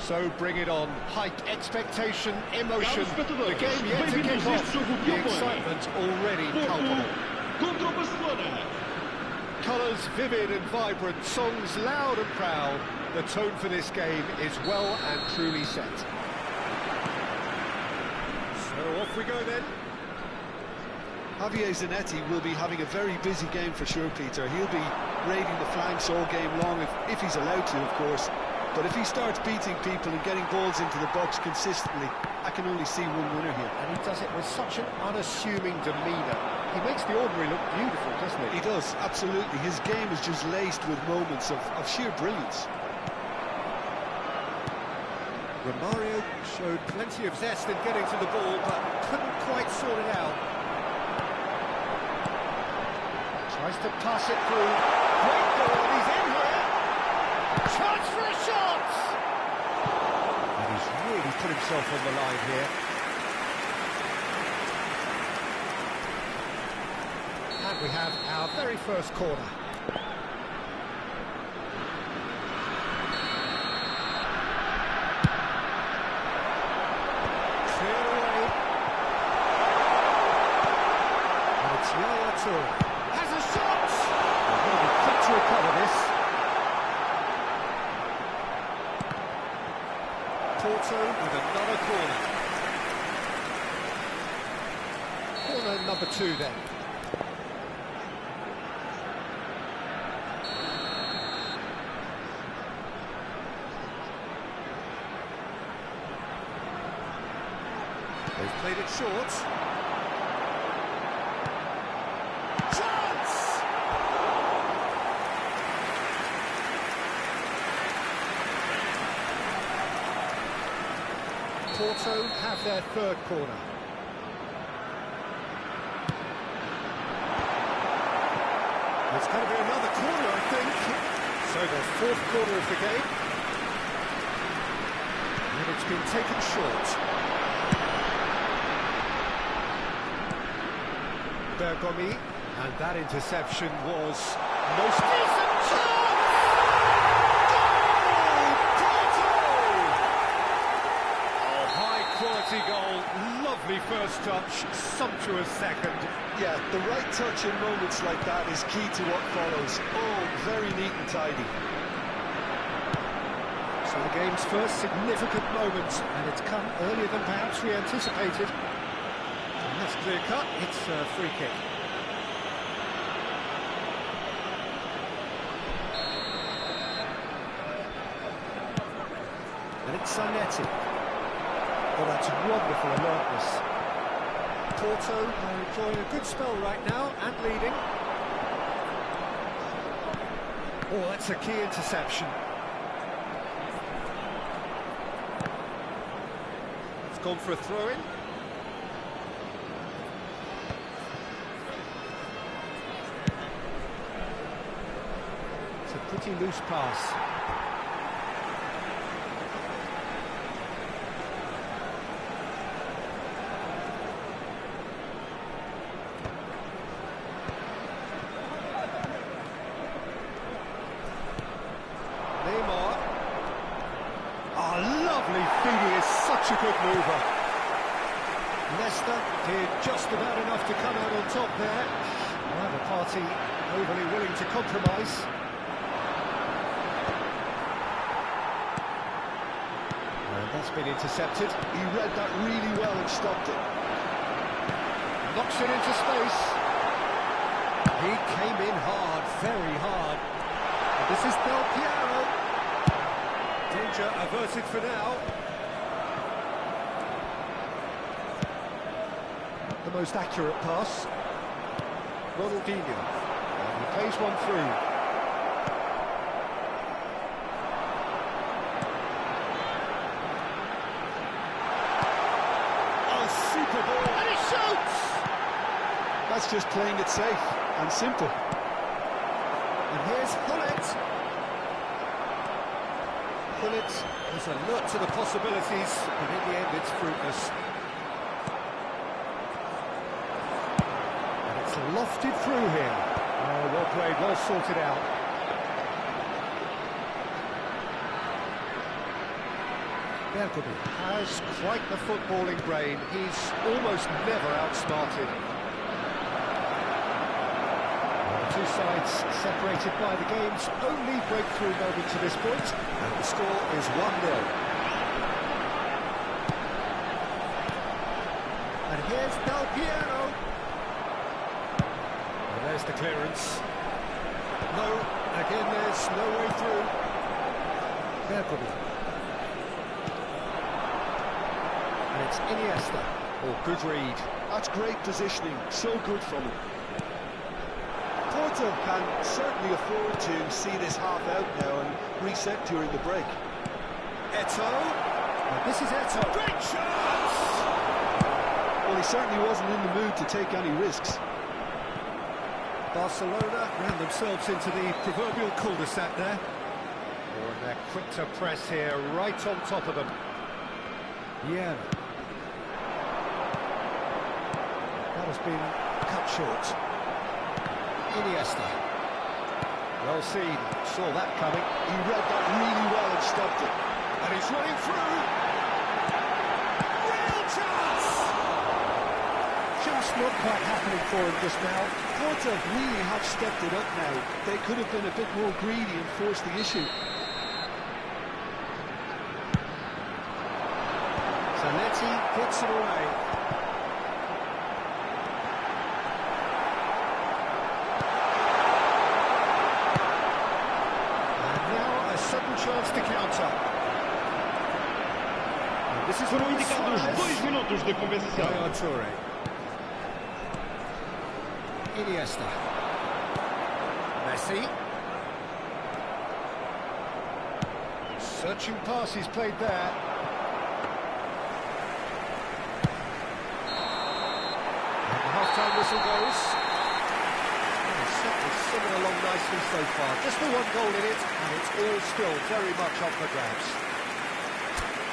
So bring it on. Height, expectation, emotion. The game yet to kick off. The excitement already palpable. Colours vivid and vibrant, songs loud and proud. The tone for this game is well and truly set. So off we go then. Javier Zanetti will be having a very busy game for sure, Peter. He'll be raiding the flanks all game long, if he's allowed to, of course. But if he starts beating people and getting balls into the box consistently, I can only see one winner here. And he does it with such an unassuming demeanour. He makes the ordinary look beautiful, doesn't he? He does, absolutely. His game is just laced with moments of sheer brilliance. Romario showed plenty of zest in getting to the ball, but couldn't quite sort it out. Tries to pass it through. Great ball, and he's in here. Chance for a shot! And he's really put himself on the line here. And we have our very first corner. Clear away. And it's Yaya Toure. Has a shot! He's going to be quick to recover this. Porto with another corner. Corner number 2 then. They've played it short. Chance! Porto have their third corner. It's going to be another corner, I think. So the fourth corner of the game. And it's been taken short. Bergomi, and that interception was most decent chance! Goal! Oh, high-quality goal, lovely first touch, sumptuous second. Yeah, the right touch in moments like that is key to what follows. Oh, very neat and tidy. So the game's first significant moment, and it's come earlier than perhaps we anticipated. That's clear cut, it's a free kick. And it's Zanetti. Oh, that's wonderful alertness. Porto are enjoying a good spell right now and leading. Oh, that's a key interception. It's gone for a throw-in. Pretty loose pass. Neymar. Oh, lovely feeding, is such a good mover. Leicester did just about enough to come out on top there. Neither party overly willing to compromise. That's been intercepted. He read that really well and stopped it. Knocks it into space. He came in hard, very hard. And this is Del Piero. Danger averted for now. The most accurate pass. Ronaldinho. And he plays one through. And he shoots! That's just playing it safe and simple. And here's Hullet. Hullet is alert to the possibilities, but in the end it's fruitless. And it's lofted through here. Oh, well played, well sorted out. Berkovic has quite the footballing brain. He's almost never outsmarted. The two sides separated by the game's only breakthrough moment to this point, and the score is 1-0. And here's Del Piero. And there's the clearance. No, again there's no way through. Berkovic. And it's Iniesta. Oh, good read. That's great positioning, so good from him. Porto can certainly afford to see this half out now and reset during the break. Eto'o. And this is Eto'o. Great chance! Well, he certainly wasn't in the mood to take any risks. Barcelona ran themselves into the proverbial cul-de-sac there. Oh, and they're quick to press here, right on top of them. Yeah. That has been cut short. Iniesta. Well seen, saw that coming. He read that really well and stopped it. And he's running through. Real chance! Just not quite happening for him just now. Porto really have stepped it up now. They could have been a bit more greedy and forced the issue. Zanetti puts it away. And now a sudden chance to counter. And this is Foram indicados 2 minutos de compensação. Yaya Toure. Iniesta. Messi. Searching pass he's played there. And the half-time whistle goes. And it's certainly singing along nicely so far. Just the one goal in it, and it's all still very much up for grabs.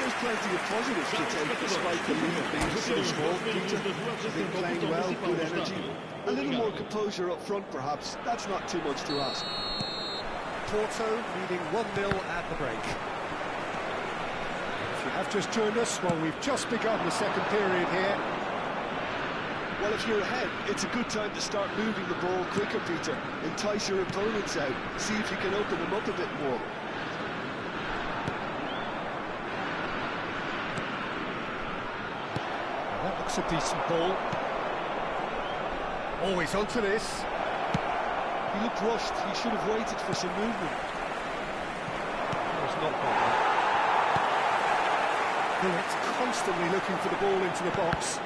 There's plenty of positives to take despite the lead being so small. Peter, they've been playing well, good energy. A little more composure up front perhaps, that's not too much to ask. Porto leading 1-0 at the break. If you have just joined us, well, we've just begun the second period here. Well, if you're ahead, it's a good time to start moving the ball quicker, Peter. Entice your opponents out, see if you can open them up a bit more. That looks a decent ball. Always onto this. He looked rushed, he should have waited for some movement. It's not bothering. It's constantly looking for the ball into the box.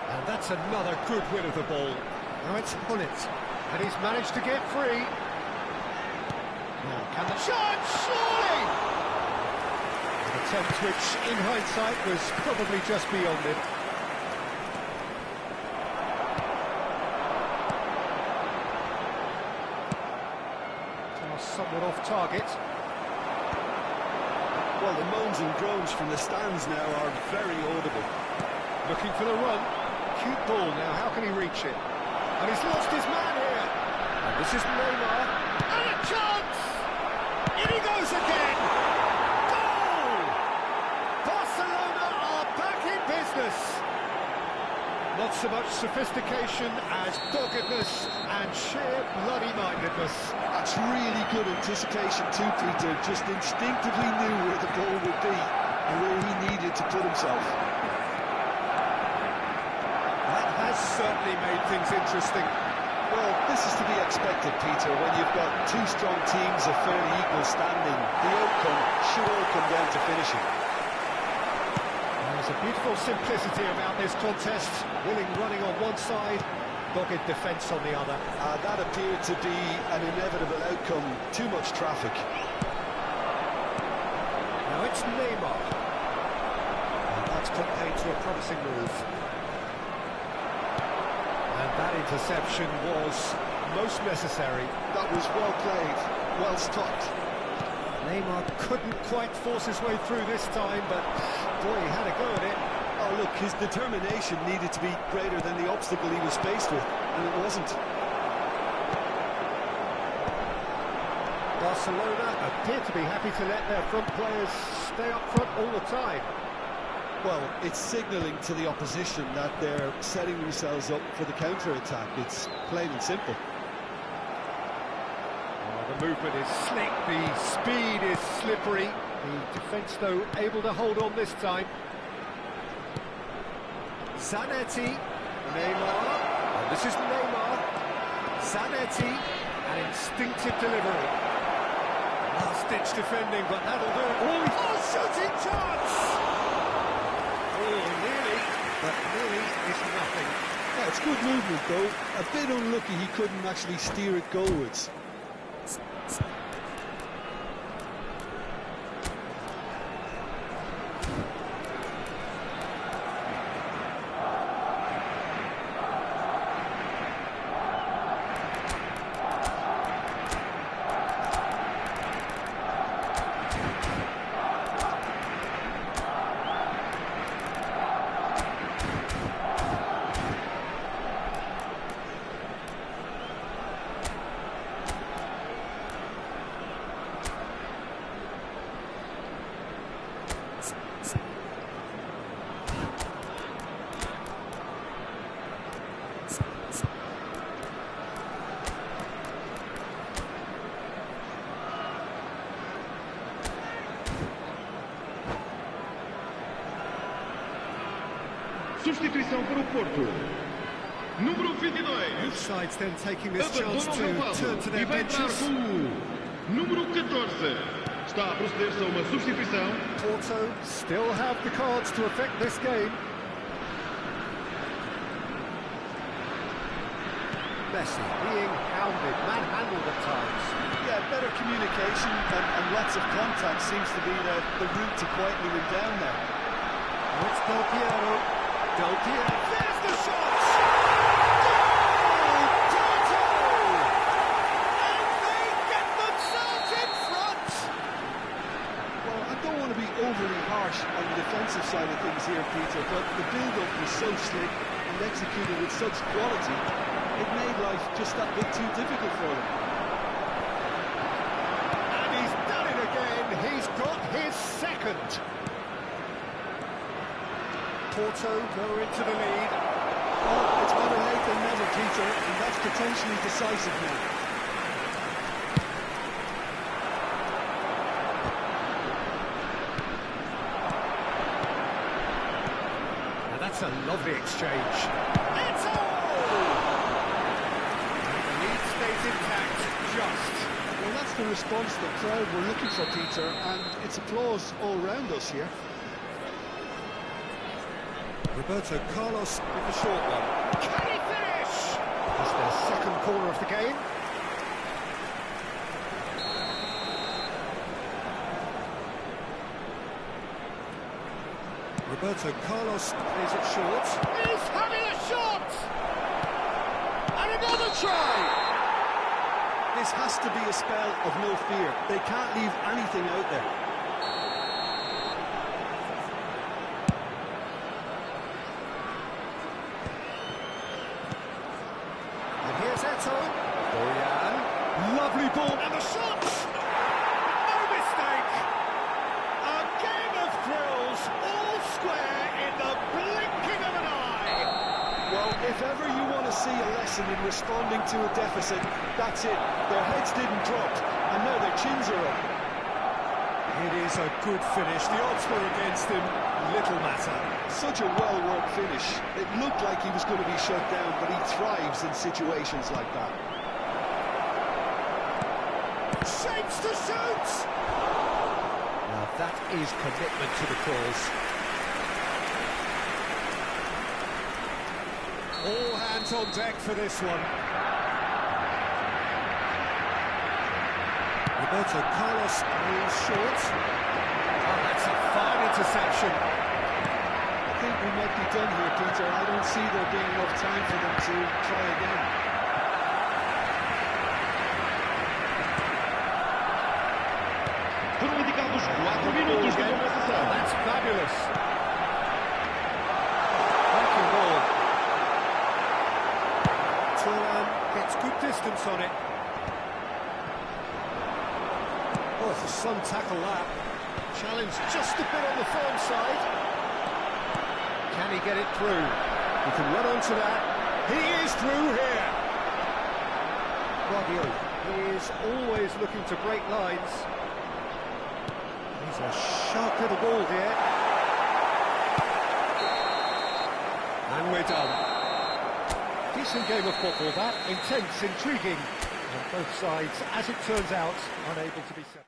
And that's another good win of the ball. Now it's Hunnit. And he's managed to get free. Now, can the shot? Surely! An attempt which, in hindsight, was probably just beyond it. Somewhat off target. Well, the moans and groans from the stands now are very audible. Looking for the run. Cute ball now, how can he reach it? And he's lost his man here. And this is Neymar. And a chance! In he goes again! Goal! Barcelona are back in business. Not so much sophistication as doggedness and sheer bloody-mindedness. That's really good anticipation too, Peter. Just instinctively knew where the ball would be and where he needed to put himself. That has certainly made things interesting. Well, this is to be expected, Peter. When you've got two strong teams of fairly equal standing, the outcome should all come down to finishing. There's a beautiful simplicity about this contest. Willing running on one side, dogged defence on the other. That appeared to be an inevitable outcome. Too much traffic. Now it's Neymar. And that's contained to a promising move. And that interception was most necessary. That was well played, well stopped. Neymar couldn't quite force his way through this time, but boy, he had a go at it. Oh, look, his determination needed to be greater than the obstacle he was faced with, and it wasn't. Barcelona appear to be happy to let their front players stay up front all the time. Well, it's signalling to the opposition that they're setting themselves up for the counter-attack. It's plain and simple. Oh, the movement is slick, the speed is slippery. The defence, though, able to hold on this time. Zanetti, Neymar, and this is Neymar. Zanetti, an instinctive delivery. Last-ditch defending, but that'll do. Oh, shooting chance! Oh, nearly, but nearly is nothing. Yeah, it's good movement, though. A bit unlucky he couldn't actually steer it goalwards. Substituição para o Porto. Número 22. Both sides then taking this chance to turn to their benches. Número 14. Está a proceder-se a uma substituição. Porto still have the cards to affect this game. Messi being hounded, manhandled at times. Yeah, better communication and lots of contact seems to be the route to quietening him down there. Oh, it's Del Piero. Del Piero, there's the shot! Goal! Porto! And they get themselves in front! Well, I don't want to be overly harsh on the defensive side of things here, Peter, but the build-up was so slick and executed with such quality, it made life just that bit too difficult for them. And he's done it again. He's got his second. Porto go into the lead. Well, it's better late than never, Peter, and that's potentially decisive now. Now that's a lovely exchange. It's all! The lead stays intact, just. Well, that's the response the crowd were looking for, Peter, and it's applause all round us here. Roberto Carlos with the short one. Can he finish? That's their second corner of the game. Roberto Carlos plays it short. He's having a shot! And another try! This has to be a spell of no fear. They can't leave anything out there. Lovely ball, and the shot! No mistake! A game of thrills, all square in the blinking of an eye! Well, if ever you want to see a lesson in responding to a deficit, that's it. Their heads didn't drop, and now their chins are up. It is a good finish. The odds were against him. Little matter. Such a well-worked finish. It looked like he was going to be shut down, but he thrives in situations like that. Shapes to shoot! Now that is commitment to the cause. All hands on deck for this one. Roberto Carlos is short. Oh, that's a fine interception. I think we might be done here, Peter. I don't see there being enough time for them to try again. Foram indicados 4 minutos de compensação. That's fabulous. Cracking ball. Turan gets good distance on it. Oh, some tackle that. Challenge just a bit on the firm side. Can he get it through? He can run onto that. He is through here. Radio, he is always looking to break lines. He's a sharp little ball here. And we're done. Decent game of football, that. Intense, intriguing. And both sides, as it turns out, unable to be set.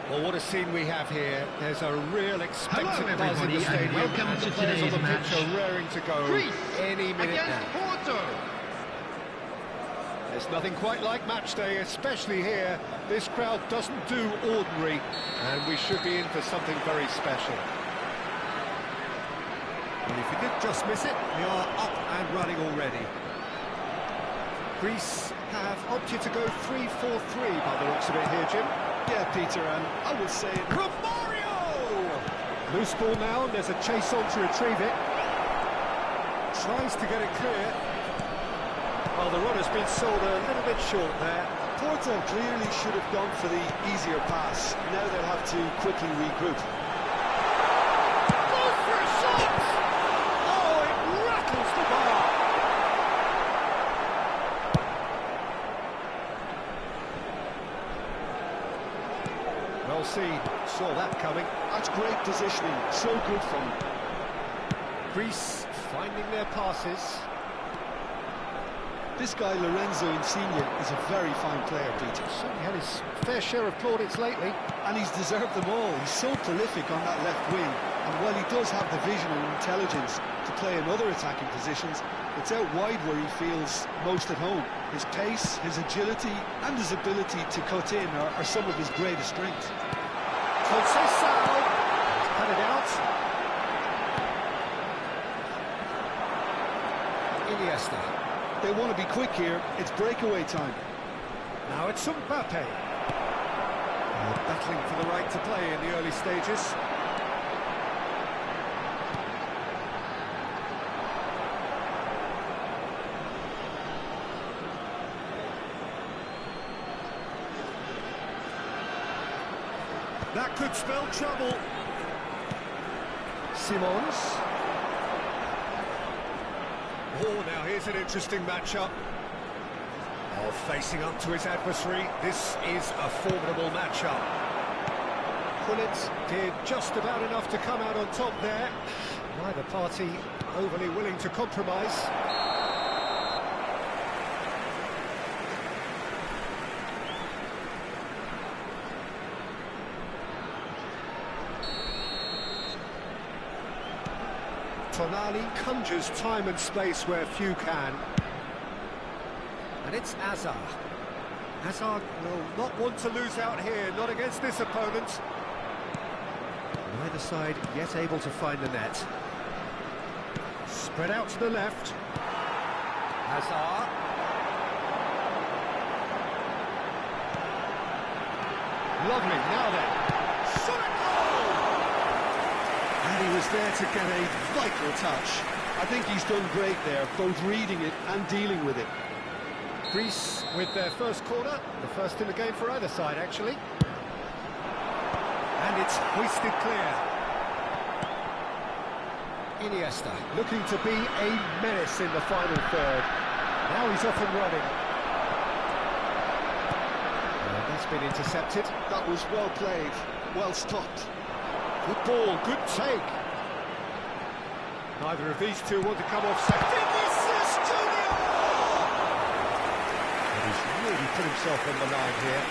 Well, what a scene we have here. There's a real expectant buzz in the stadium, welcome and to the players on today's the match. pitch are raring to go Greece any minute against now. Porto. There's nothing quite like match day, especially here. This crowd doesn't do ordinary, and we should be in for something very special. And if you did just miss it, we are up and running already. Greece have opted to go 3-4-3 by the looks of it here, Jim. Yeah, Peter, and I would say... Romario! Loose ball now, and there's a chase on to retrieve it. Tries to get it clear. Well, the runner's been sold a little bit short there. Porto clearly should have gone for the easier pass. Now they'll have to quickly regroup. Goes for a shot! Oh, it rattles the bar! Well seen, saw that coming. That's great positioning, so good from them. Greece finding their passes. This guy, Lorenzo Insigne, is a very fine player, Peter. Certainly had his fair share of plaudits lately. And he's deserved them all. He's so prolific on that left wing. And while he does have the vision and intelligence to play in other attacking positions, it's out wide where he feels most at home. His pace, his agility, and his ability to cut in are some of his greatest strengths. Conceição cut it out. Iniesta. They want to be quick here. It's breakaway time. Now it's Mbappe. Battling for the right to play in the early stages. That could spell trouble. Simons. Oh, now here's an interesting matchup. Oh, facing up to his adversary, this is a formidable matchup. Gullit did just about enough to come out on top there. Neither party overly willing to compromise. Tonali conjures time and space where few can. And it's Hazard. Hazard will not want to lose out here, not against this opponent. Neither side yet able to find the net. Spread out to the left. Hazard. Lovely, now then. Solid goal! And he was there to get a vital touch. I think he's done great there, both reading it and dealing with it. Greece with their first corner, the first in the game for either side, actually. And it's hoisted clear. Iniesta looking to be a menace in the final third. Now he's off and running. And that's been intercepted. That was well played, well stopped. Good ball, good take. Neither of these two want to come off second. Vinicius Junior! He's really put himself on the line here.